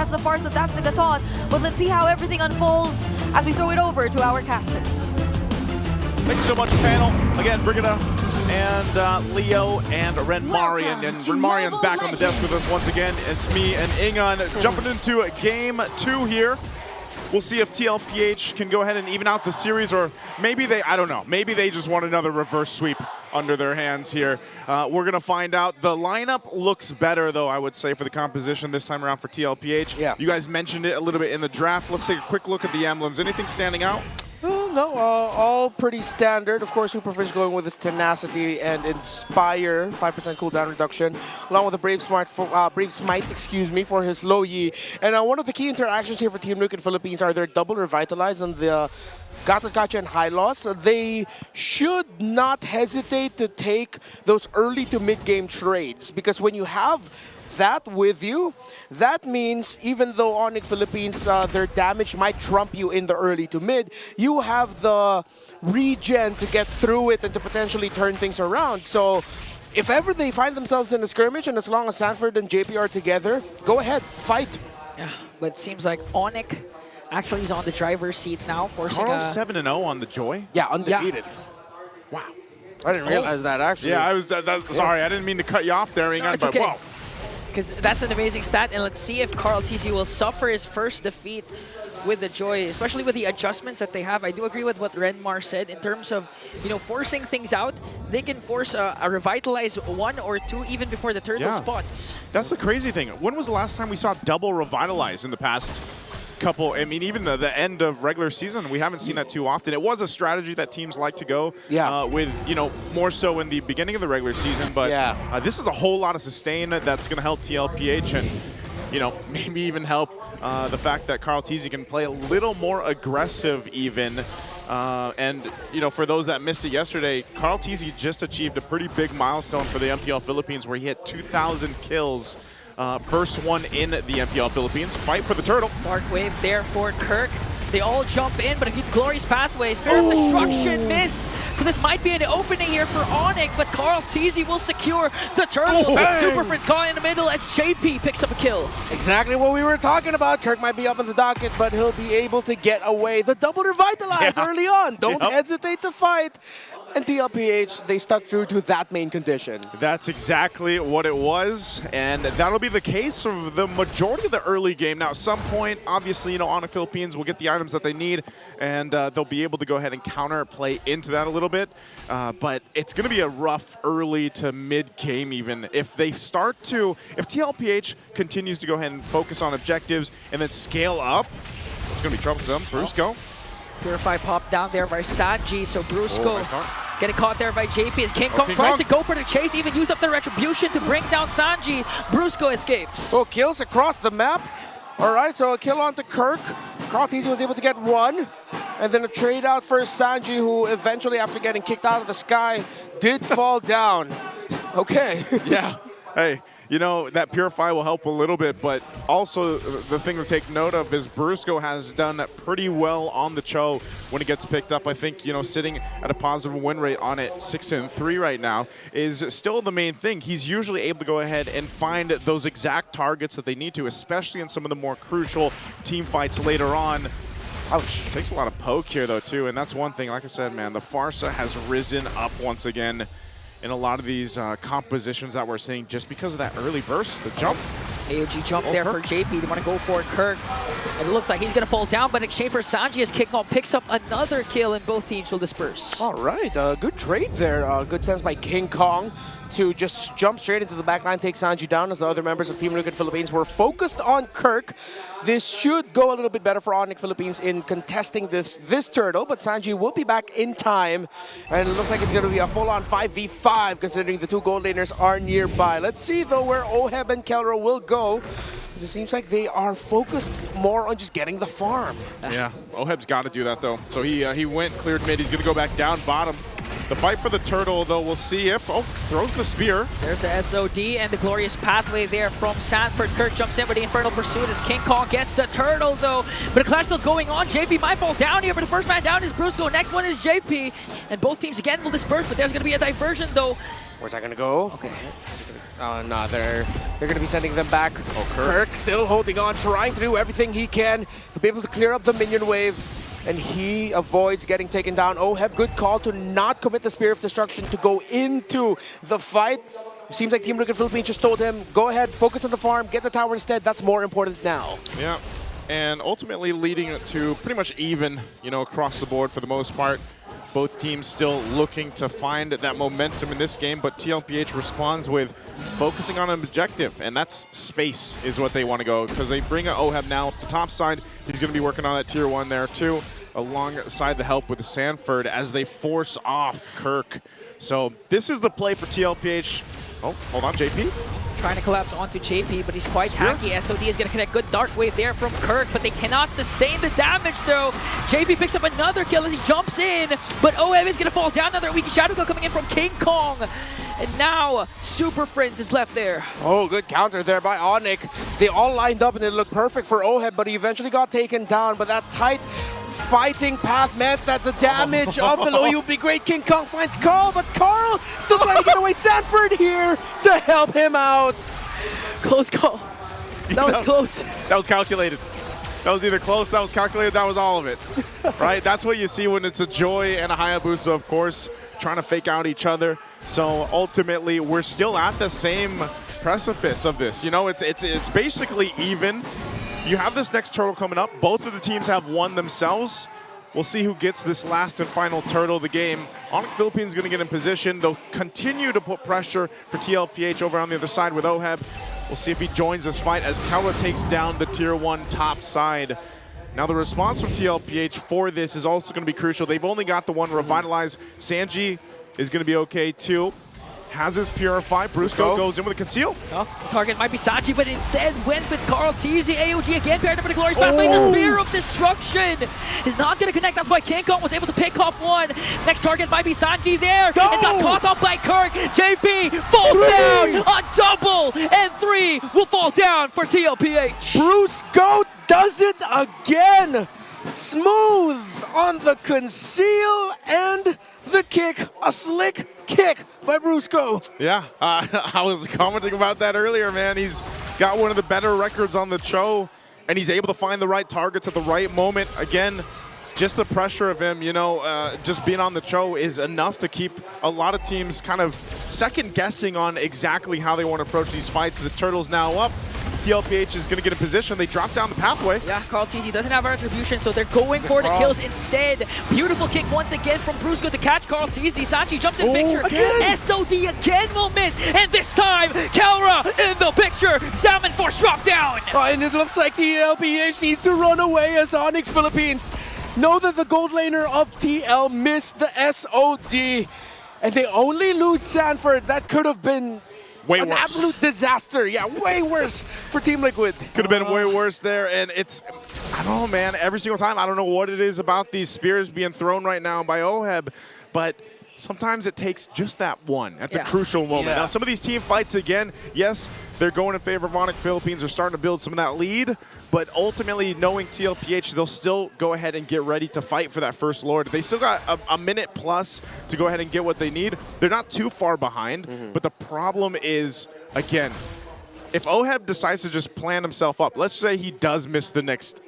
that's the Farsa, that's the Gatot. But let's see how everything unfolds as we throw it over to our casters. Thanks so much, panel. Again, Brigida and Leo and Renmarian. And Renmarian's back on the desk with us once again. It's me and Ingon jumping into game 2 here. We'll see if TLPH can go ahead and even out the series, or maybe they, I don't know, maybe they just want another reverse sweep under their hands here. We're going to find out. The lineup looks better, though, I would say, for the composition this time around for TLPH. Yeah. You guys mentioned it a little bit in the draft. Let's take a quick look at the emblems. Anything standing out? No, all pretty standard. Of course, Superfish going with his Tenacity and Inspire, 5% cooldown reduction, along with the Brave Smite, excuse me, for his low Yi. And one of the key interactions here for Team Nuke in Philippines are their double Revitalize and the Gacha and High Loss. They should not hesitate to take those early to mid-game trades, because when you have that with you, that means even though ONIC Philippines, their damage might trump you in the early to mid, you have the regen to get through it and to potentially turn things around. So if ever they find themselves in a skirmish, and as long as Sanford and JP are together, go ahead, fight. Yeah, but it seems like ONIC actually is on the driver's seat now, forcing Carl's 7-0 on the Joy. Yeah, undefeated. Yeah. Wow. I didn't realize that, actually. Yeah, I was sorry, I didn't mean to cut you off there, Ingon, No, it's but okay. wow. Because that's an amazing stat, and let's see if Carl TZ will suffer his first defeat with the Joy, especially with the adjustments that they have. I do agree with what Renmar said in terms of, you know, forcing things out. They can force a Revitalize 1 or 2 even before the turtle spots. That's the crazy thing. When was the last time we saw double Revitalize in the past couple? I mean, even the end of regular season, we haven't seen that too often. It was a strategy that teams like to go with, you know, more so in the beginning of the regular season. But this is a whole lot of sustain that's going to help TLPH, and, you know, maybe even help the fact that Carl TZ can play a little more aggressive even. And, you know, for those that missed it yesterday, Carl TZ just achieved a pretty big milestone for the MPL Philippines, where he hit 2,000 kills. First one in the MPL Philippines. Fight for the turtle. Dark Wave there for Kirk. They all jump in, but a glorious pathway. Spirit of Destruction missed. So this might be an opening here for ONIC, but Carl TZ will secure the turtle. Super Fritz caught in the middle as JP picks up a kill. Exactly what we were talking about. Kirk might be up in the docket, but he'll be able to get away. The double Revitalize early on. Don't hesitate to fight. And TLPH, they stuck true to that main condition. That's exactly what it was, and that'll be the case for the majority of the early game. Now, at some point, obviously, you know, ONIC Philippines will get the items that they need, and they'll be able to go ahead and counter play into that a little bit. But it's going to be a rough early to mid-game even. If they start to, if TLPH continues to go ahead and focus on objectives and then scale up, it's going to be troublesome. Brusco. Purify pop down there by Sanji, so Brusco getting caught there by JP as King Kong tries to go for the chase, even use up the Retribution to bring down Sanji. Brusco escapes. Oh, kills across the map. All right, so a kill onto Kirk. Carl TZ was able to get 1. And then a trade out for Sanji, who eventually, after getting kicked out of the sky, did fall down. Okay. Yeah. Hey. You know, that Purify will help a little bit, but also the thing to take note of is Brusco has done pretty well on the Cho when it gets picked up. I think, you know, sitting at a positive win rate on it, 6-3 right now, is still the main thing. He's usually able to go ahead and find those exact targets that they need to, especially in some of the more crucial team fights later on. Ouch. Takes a lot of poke here, though, too, and that's one thing. Like I said, man, the Farsa has risen up once again in a lot of these compositions that we're seeing just because of that early burst, the jump. AOG jump there for JP. They want to go for Kirk. And it looks like he's going to fall down, but in exchange for Sanji as King Kong picks up another kill, and both teams will disperse. All right, good trade there. Good sense by King Kong to just jump straight into the backline, take Sanji down, as the other members of Team Nuke Philippines were focused on Kirk. This should go a little bit better for ONIC Philippines in contesting this turtle, but Sanji will be back in time, and it looks like it's going to be a full-on 5v5 considering the 2 gold laners are nearby. Let's see, though, where Oheb and Kelro will go. It seems like they are focused more on just getting the farm. Yeah, Oheb's got to do that, though. So he went, cleared mid. He's going to go back down bottom. The fight for the turtle, though, we'll see if... Oh, throws the spear. There's the SOD and the glorious pathway there from Sanford. Kirk jumps in with the Infernal Pursuit as King Kong gets the turtle, though. But a clash still going on. JP might fall down here, but the first man down is Brusco. Next one is JP. And both teams again will disperse, but there's going to be a diversion, though. Where's that going to go? Okay. Oh, no, they're going to be sending them back. Oh, Kirk still holding on, trying to do everything he can to be able to clear up the minion wave. And he avoids getting taken down. Oheb, good call to not commit the Spear of Destruction to go into the fight. It seems like Team Liquid Philippines just told him, go ahead, focus on the farm, get the tower instead. That's more important now. Yeah, and ultimately leading it to pretty much even, across the board for the most part. Both teams still looking to find that momentum in this game, but TLPH responds with focusing on an objective, and that's space is what they want to go, because they bring an Oheb now up the top side. He's going to be working on that tier 1 there too, alongside the help with Sanford as they force off Kirk. So this is the play for TLPH. Oh, hold on, JP. Trying to collapse onto JP, but he's quite hacky. SOD is going to connect good Dark Wave there from Kirk, but they cannot sustain the damage though. JP picks up another kill as he jumps in, but OM is going to fall down. Another weak Shadow Go coming in from King Kong. And now Super Prince is left there. Oh, good counter there by ONIC. They all lined up and it looked perfect for Oheb, but he eventually got taken down. But that tight fighting path meant that the damage of the low would be great. King Kong finds Carl, but Carl still trying to get away. Sanford here to help him out. Close call. That was close. That was calculated. That was either close, that was calculated, that was all of it. Right? That's what you see when it's a Joy and a Hayabusa, of course, trying to fake out each other. So ultimately, we're still at the same precipice of this. It's basically even. You have this next turtle coming up. Both of the teams have won themselves. We'll see who gets this last and final turtle of the game. ONIC Philippines is going to get in position. They'll continue to put pressure for TLPH over on the other side with Oheb. We'll see if he joins this fight as Kaula takes down the tier 1 top side. Now the response from TLPH for this is also going to be crucial. They've only got the one Revitalize. Sanji is going to be okay too. Has his Purify. Brusco goes in with a Conceal. Oh, the target might be Sachi, but instead went with Carl TZ. AOG again paired up with the Glorious Pathway. The Spear of Destruction is not going to connect. That's why King Kong was able to pick off one. Next target might be Sanji there. And got caught off by Kirk. JP falls down. A double. And 3 will fall down for TLPH. Brusco does it again. Smooth on the Conceal and the kick. A slick kick by Brusco. Yeah, I was commenting about that earlier, man. He's got one of the better records on the Cho, and he's able to find the right targets at the right moment. Again, just the pressure of him, just being on the Cho is enough to keep a lot of teams kind of second guessing on exactly how they want to approach these fights. This turtle's now up. TLPH is going to get in position. They drop down the pathway. Yeah, Carl TZ doesn't have retribution, so they're going for the kills instead. Beautiful kick once again from Brusco to catch Carl TZ. Sachi jumps in picture. Again. SOD again will miss. And this time, Kelra in the picture. Salmon Force drop down. And it looks like TLPH needs to run away as ONIC Philippines know that the gold laner of TL missed the SOD. And they only lose Sanford. That could have been an absolute disaster. Yeah, way worse for Team Liquid. Could have been way worse there, and it's, I don't know, man, every single time, I don't know what it is about these spears being thrown right now by Oheb, but sometimes it takes just that one at the crucial moment. Now, some of these team fights, again, yes, they're going in favor of ONIC Philippines. They're starting to build some of that lead, but ultimately, knowing TLPH, they'll still go ahead and get ready to fight for that first Lord. They still got a minute plus to go ahead and get what they need. They're not too far behind, but the problem is, again, if Oheb decides to just plan himself up, let's say he does miss the next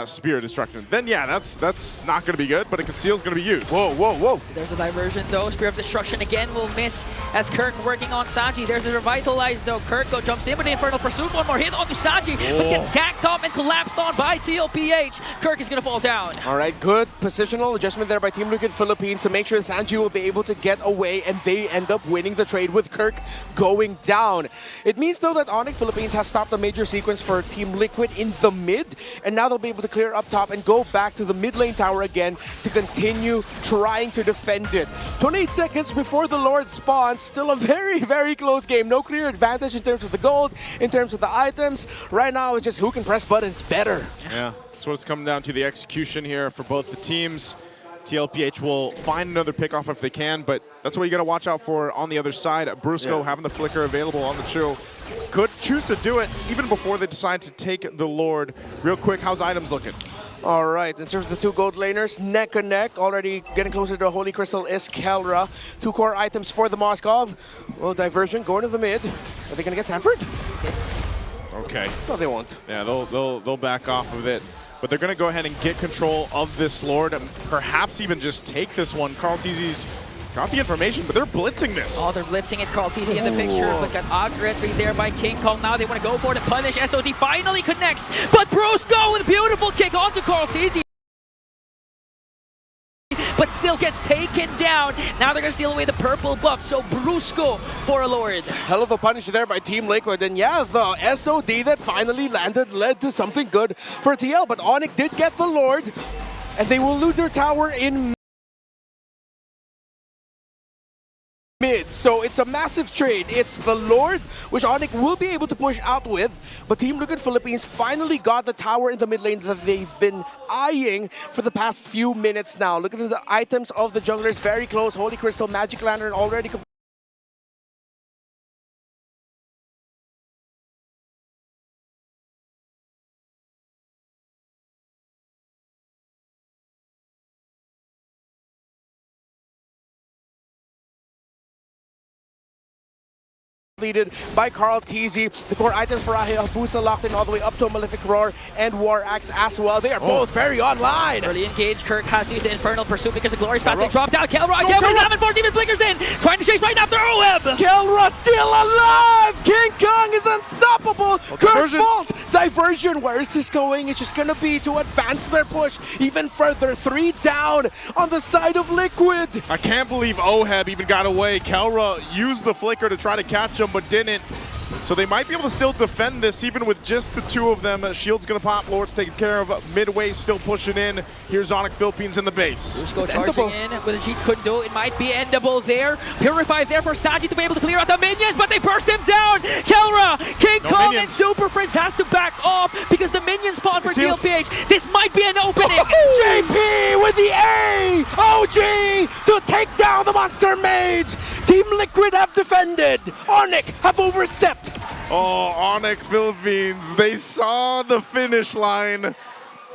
Spear of Destruction, then yeah, that's not going to be good, but a Conceal is going to be used. Whoa, whoa, whoa. There's a diversion though. Spear of Destruction again will miss as Kirk working on Sanji. There's a Revitalize though. Kirk jumps in with the Infernal Pursuit. One more hit onto Sanji, but gets ganked up and collapsed on by TLPH. Kirk is going to fall down. All right, good positional adjustment there by Team Liquid Philippines to make sure Sanji will be able to get away, and they end up winning the trade with Kirk going down. It means though that ONIC Philippines has stopped a major sequence for Team Liquid in the mid, and now they'll be able to clear up top and go back to the mid lane tower again to continue trying to defend it. 28 seconds before the Lord spawns. Still a very, very close game. No clear advantage in terms of the gold, in terms of the items. Right now, it's just who can press buttons better. Yeah, that's what it's coming down to, the execution here for both the teams. TLPH will find another pickoff if they can, but that's what you got to watch out for on the other side. Brusco having the flicker available on the Chill could choose to do it even before they decide to take the Lord. Real quick, how's items looking? All right, in terms of the two gold laners, neck and neck, already getting closer to Holy Crystal is Kelra. Two core items for the Moskov. Well, diversion going to the mid. Are they going to get Sanford? Okay. No, they won't. Yeah, they'll back off of it. But they're going to go ahead and get control of this Lord and perhaps even just take this one. Carl TZ's got the information, but they're blitzing this. Oh, they're blitzing it. Carl TZ in the picture, but got Ogre right there by King Kong. Now they want to go for it to punish. SOD finally connects, but Brusco with a beautiful kick onto Carl TZ. But still gets taken down. Now they're going to steal away the purple buff, so Brusco for a Lord. Hell of a punish there by Team Liquid. And yeah, the SOD that finally landed led to something good for TL. But ONIC did get the Lord, and they will lose their tower in mid. So it's a massive trade. It's the Lord, which ONIC will be able to push out with, but Team Liquid Philippines finally got the tower in the mid lane that they've been eyeing for the past few minutes now. Look at the items of the junglers, very close. Holy Crystal, Magic Lantern already completed by Carl TZ. The core items for Hayabusa locked in all the way up to a Malefic Roar and War Axe as well. They are both very online. Early engage, Kirk has to use the Infernal Pursuit because the Glorious Path they dropped out. Kelra again with 7-4 Demon Blinkers in, trying to chase right after Oeb. Kelra still alive! King Kong is unstoppable! Kirk falls! Diversion, where is this going? It's just gonna be to advance their push even further. 3 down on the side of Liquid. I can't believe Oheb even got away. Kelra used the flicker to try to catch him, but didn't. So they might be able to still defend this even with just the two of them. Shield's gonna pop, Lord's taken care of. Midway still pushing in. Here's ONIC Philippines in the base. Brusco charging in with a Jeet Kundo. It might be endable there. Purify there for Sanji to be able to clear out the minions, but they burst him down. Kelra, King Kong, and Super Prince has to back off because the minions spawn for TLPH. This might be an opening. JP with the A! OG to take down the Monster Mage! Team Liquid have defended. ONIC have overstepped. Oh, ONIC Philippines, they saw the finish line,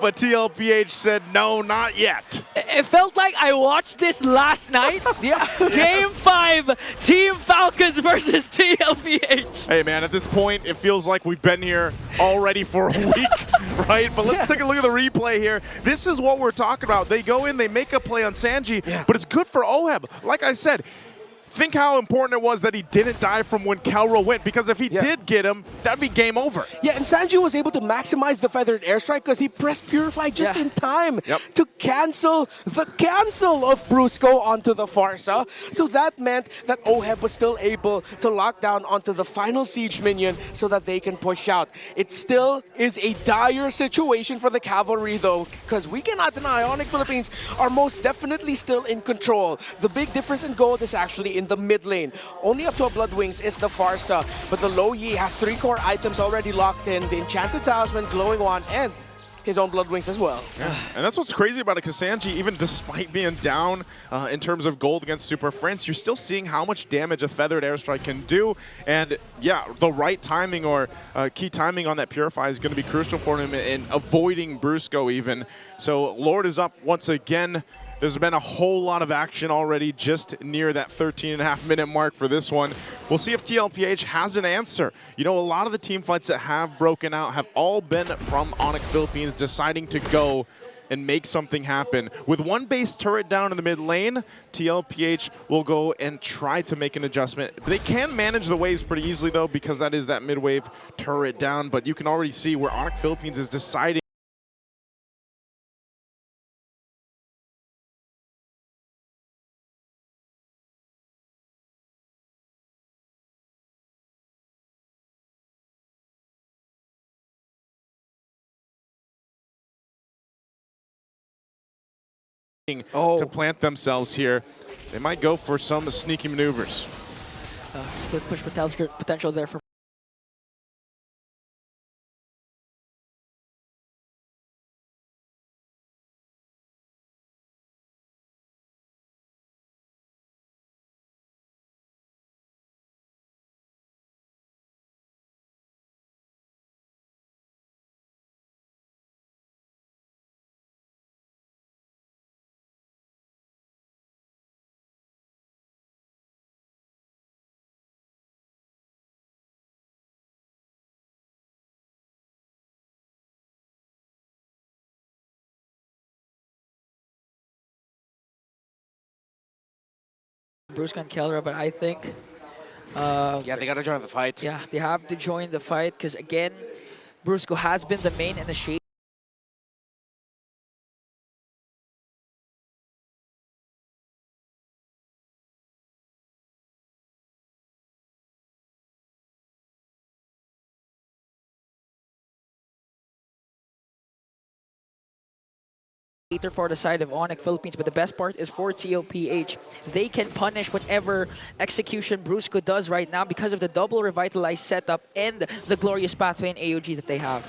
but TLPH said no, not yet. It felt like I watched this last night. Yeah. Game 5, Team Falcons versus TLPH. Hey man, at this point, it feels like we've been here already for a week, right? But let's take a look at the replay here. This is what we're talking about. They go in, they make a play on Sanji, but it's good for Oheb. Like I said, think how important it was that he didn't die from when Kelra went, because if he did get him, that'd be game over. Yeah, and Sanji was able to maximize the feathered airstrike because he pressed Purify just in time to cancel the cancel of Brusco onto the Farsa. So that meant that Oheb was still able to lock down onto the final siege minion so that they can push out. It still is a dire situation for the cavalry though, because we cannot deny ONIC Philippines are most definitely still in control. The big difference in gold is actually in the mid lane. Only up to a Blood Wings is the Farsa, but the Lo Yi has 3 core items already locked in, the Enchanted Talisman, Glowing Wand, and his own Blood Wings as well. Yeah. And that's what's crazy about it, because Sanji, even despite being down in terms of gold against Super Prince, you're still seeing how much damage a feathered airstrike can do. And yeah, the right timing or key timing on that Purify is going to be crucial for him in avoiding Brusco even. So Lord is up once again. There's been a whole lot of action already just near that 13.5-minute mark for this one. We'll see if TLPH has an answer. You know, a lot of the team fights that have broken out have all been from ONIC Philippines deciding to go and make something happen. With one base turret down in the mid lane, TLPH will go and try to make an adjustment. They can manage the waves pretty easily though, because that is that mid wave turret down, but you can already see where ONIC Philippines is deciding to plant themselves here. They might go for some sneaky maneuvers. Split push potential there for Brusco and Kelra, but I think... yeah, they gotta join the fight. Yeah, they have to join the fight because, again, Brusco has been the main initiator. For the side of ONIC Philippines, but the best part is for TLPH. They can punish whatever execution Brusco does right now because of the double revitalized setup and the glorious pathway in AOG that they have.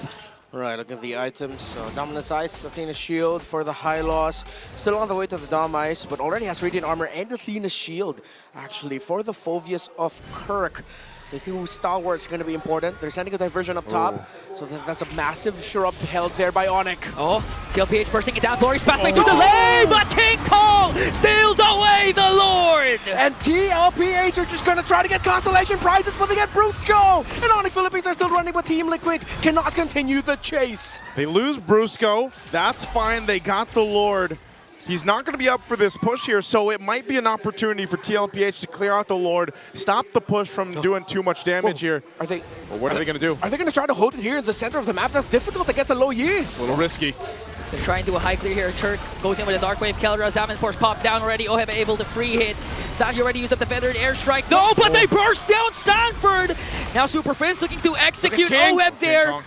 Right, look at the items. Dominance Ice, Athena's Shield for the high loss. Still on the way to the Dom Ice, but already has Radiant Armor and Athena's Shield, actually, for the Phoveus of Kirk. They see who's stalwart's going to be important. They're sending a diversion up top. So that's a massive sure-up held there by ONIC. Oh, TLPH bursting it down. Glorious pathway to the lane, but King Kong steals away the Lord! And TLPH are just going to try to get consolation prizes, but they get Brusco! And ONIC Philippines are still running, but Team Liquid cannot continue the chase. They lose Brusco. That's fine. They got the Lord. He's not going to be up for this push here, so it might be an opportunity for TLPH to clear out the Lord, stop the push from doing too much damage here. Are they? Well, what are they going to do? Are they going to try to hold it here in the center of the map? That's difficult against a low Yi. It's a little risky. They're trying to do a high clear here. Turk goes in with a Dark Wave. Kelra, Zaman Force popped down already. Oheb able to free hit. Sanji already used up the Feathered Airstrike. No, but they burst down Sanford! Now Super Prince looking to execute Oheb there.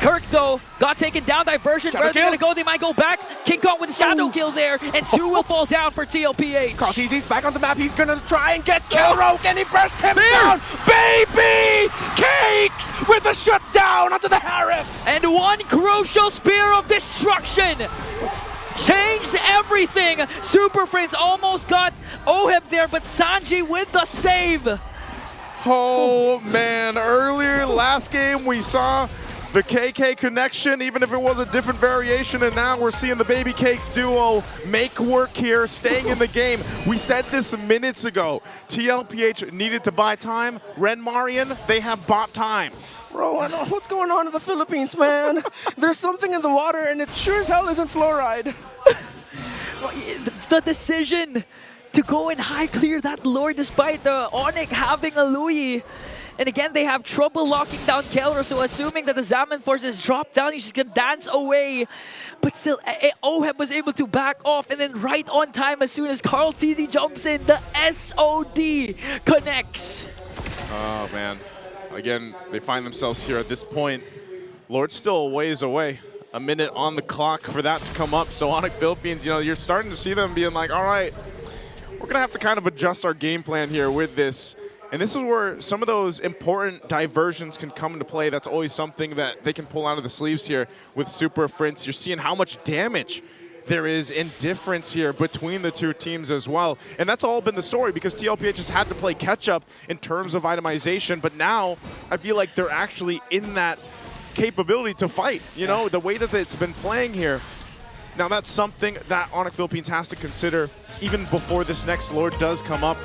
Kirk, though, got taken down. Diversion. Where are they going to go? They might go back. King Kong with a Shadow Kill there. And 2 will fall down for TLPH. Carl-TZ's back on the map. He's going to try and get Kilroke, and he bursts him down. Baby! Cakes with a shutdown onto the Harif. And one crucial Spear of Destruction changed everything. Super Prince almost got Oheb there, but Sanji with the save. Oh, man. Earlier, last game, we saw the KK connection, even if it was a different variation, and now we're seeing the Baby Cakes duo make work here, staying in the game. We said this minutes ago. TLPH needed to buy time. Renmarian, they have bought time. Bro, I know what's going on in the Philippines, man. There's something in the water, and it sure as hell isn't fluoride. The decision to go and high clear that Lord despite the ONIC having a Louis. And again, they have trouble locking down Kelra, so assuming that the Zaman forces drop down, he's just gonna dance away. But still, Oheb was able to back off, and then right on time as soon as Carl-TZ jumps in, the SOD connects. Oh, man. Again, they find themselves here at this point. Lord's still a ways away. A minute on the clock for that to come up. So ONIC Philippines, you know, you're starting to see them being like, all right, we're gonna have to kind of adjust our game plan here with this. And this is where some of those important diversions can come into play. That's always something that they can pull out of the sleeves here with Super Prince. You're seeing how much damage there is in difference here between the two teams as well. And that's all been the story because TLPH has had to play catch-up in terms of itemization. But now I feel like they're actually in that capability to fight. You know, the way that it's been playing here. Now that's something that ONIC Philippines has to consider even before this next Lord does come up.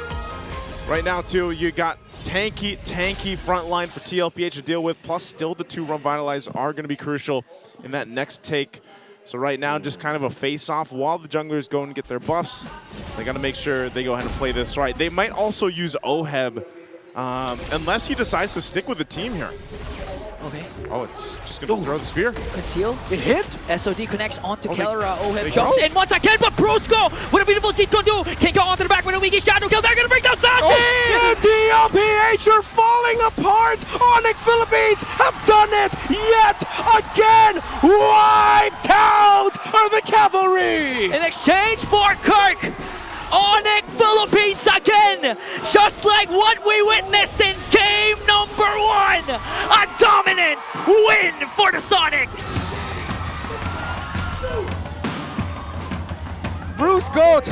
Right now, too, you got tanky front line for TLPH to deal with, plus still the 2 Revitalize are going to be crucial in that next take. So right now, just kind of a face-off while the junglers go and get their buffs. They got to make sure they go ahead and play this right. They might also use Oheb, unless he decides to stick with the team here. Okay. Oh, it's just going to throw the spear. Conceal. It hit. SOD connects onto Kelra. They Oheb jumps in once again, but Brusco with a beautiful cheat to do. Can go onto the back with a weaky Shadow Kill. They're going to bring down Sanji! And TLPH are falling apart. ONIC Philippines have done it yet again. Wiped out are the cavalry. In exchange for Kirk, ONIC Philippines again, just like what we witnessed in game number 1, a dominant win for the Sonics. Bruce Goat.